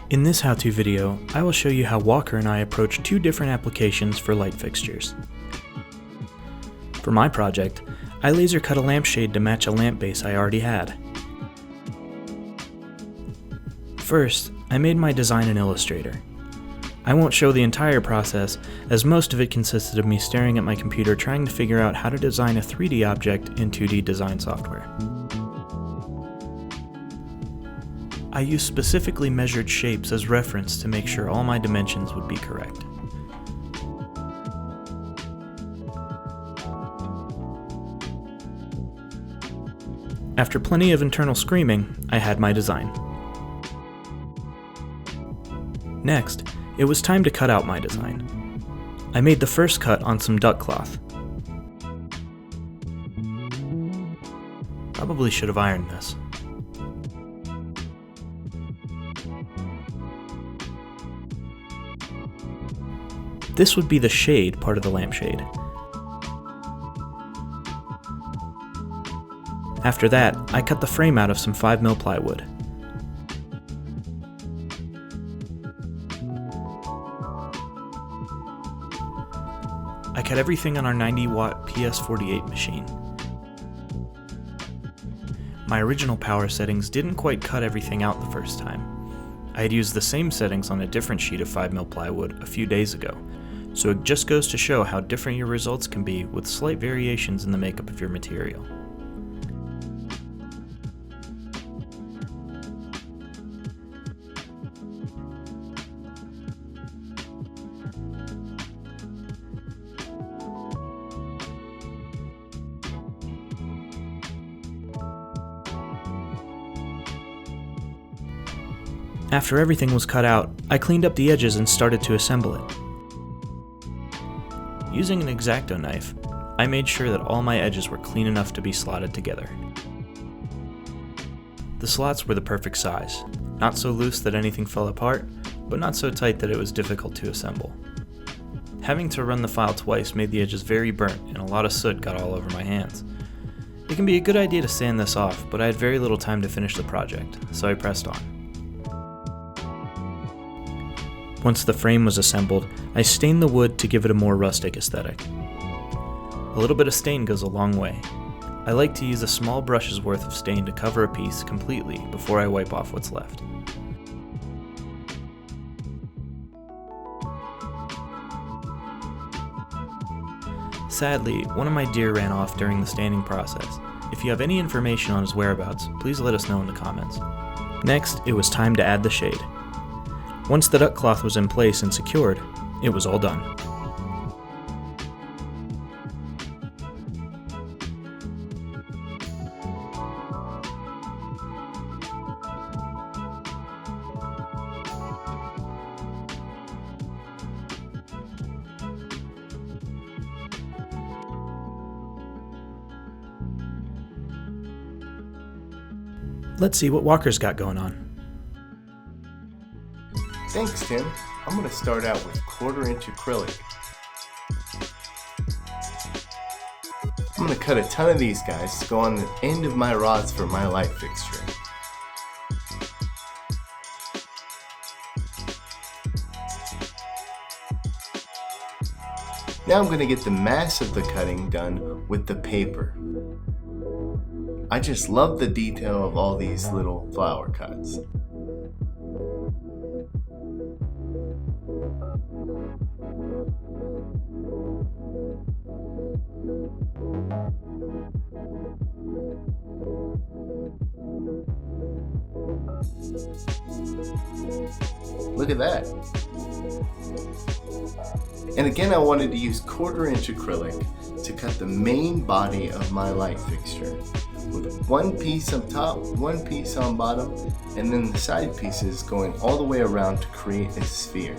In this how-to video, I will show you how Walker and I approach two different applications for light fixtures. For my project, I laser cut a lampshade to match a lamp base I already had. First, I made my design in Illustrator. I won't show the entire process, as most of it consisted of me staring at my computer trying to figure out how to design a 3D object in 2D design software. I used specifically measured shapes as reference to make sure all my dimensions would be correct. After plenty of internal screaming, I had my design. Next, it was time to cut out my design. I made the first cut on some duck cloth. Probably should have ironed this. This would be the shade part of the lampshade. After that, I cut the frame out of some 5mm plywood. I cut everything on our 90-watt PS48 machine. My original power settings didn't quite cut everything out the first time. I had used the same settings on a different sheet of 5mm plywood a few days ago, so it just goes to show how different your results can be with slight variations in the makeup of your material. After everything was cut out, I cleaned up the edges and started to assemble it. Using an X-Acto knife, I made sure that all my edges were clean enough to be slotted together. The slots were the perfect size, not so loose that anything fell apart, but not so tight that it was difficult to assemble. Having to run the file twice made the edges very burnt and a lot of soot got all over my hands. It can be a good idea to sand this off, but I had very little time to finish the project, so I pressed on. Once the frame was assembled, I stained the wood to give it a more rustic aesthetic. A little bit of stain goes a long way. I like to use a small brush's worth of stain to cover a piece completely before I wipe off what's left. Sadly, one of my deer ran off during the staining process. If you have any information on his whereabouts, please let us know in the comments. Next, it was time to add the shade. Once the duck cloth was in place and secured, it was all done. Let's see what Walker's got going on. Thanks, Tim. I'm going to start out with 1/4-inch acrylic. I'm going to cut a ton of these guys to go on the end of my rods for my light fixture. Now I'm going to get the mass of the cutting done with the paper. I just love the detail of all these little flower cuts. Look at that. And again, I wanted to use 1/4-inch acrylic to cut the main body of my light fixture, with one piece on top, one piece on bottom, and then the side pieces going all the way around to create a sphere.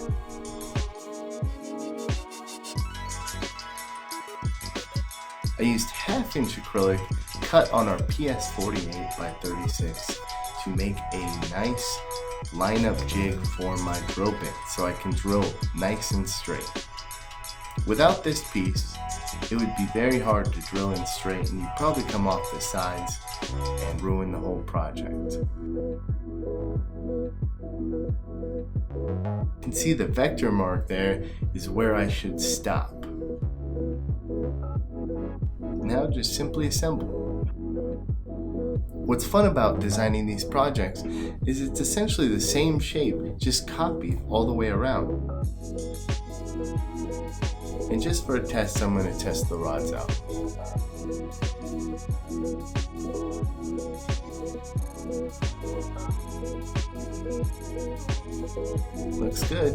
I used 1/2-inch acrylic cut on our PS48 by 36 to make a nice line-up jig for my drill bit so I can drill nice and straight. Without this piece, it would be very hard to drill in straight and you'd probably come off the sides and ruin the whole project. can see the vector mark there is where I should stop. Now just simply assemble. What's fun about designing these projects is it's essentially the same shape, just copied all the way around. And just for a test, I'm going to test the rods out. Looks good.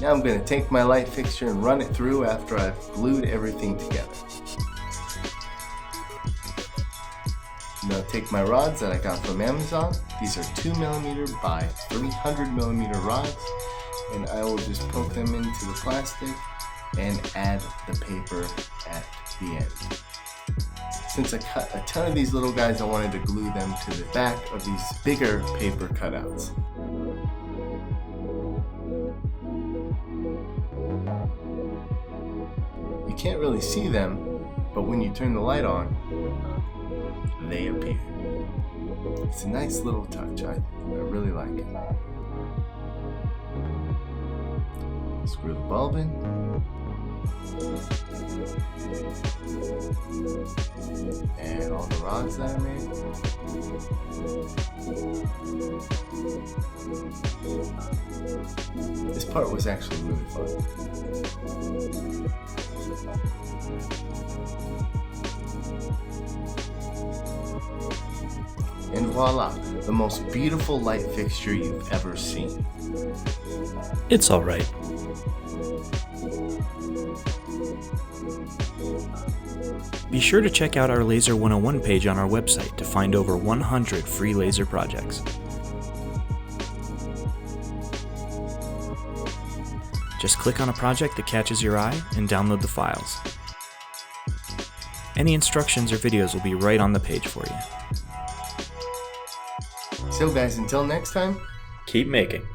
Now I'm going to take my light fixture and run it through after I've glued everything together. I'm going to take my rods that I got from Amazon. These are 2mm by 300mm rods, and I will just poke them into the plastic and add the paper at the end. Since I cut a ton of these little guys, I wanted to glue them to the back of these bigger paper cutouts. You can't really see them, but when you turn the light on, they appear. It's a nice little touch. I really like it. Screw the bulb in. And all the rods that I made. This part was actually really fun. And voila, the most beautiful light fixture you've ever seen. It's alright. Be sure to check out our Laser 101 page on our website to find over 100 free laser projects. Just click on a project that catches your eye and download the files. Any instructions or videos will be right on the page for you. So guys, until next time, Keep making.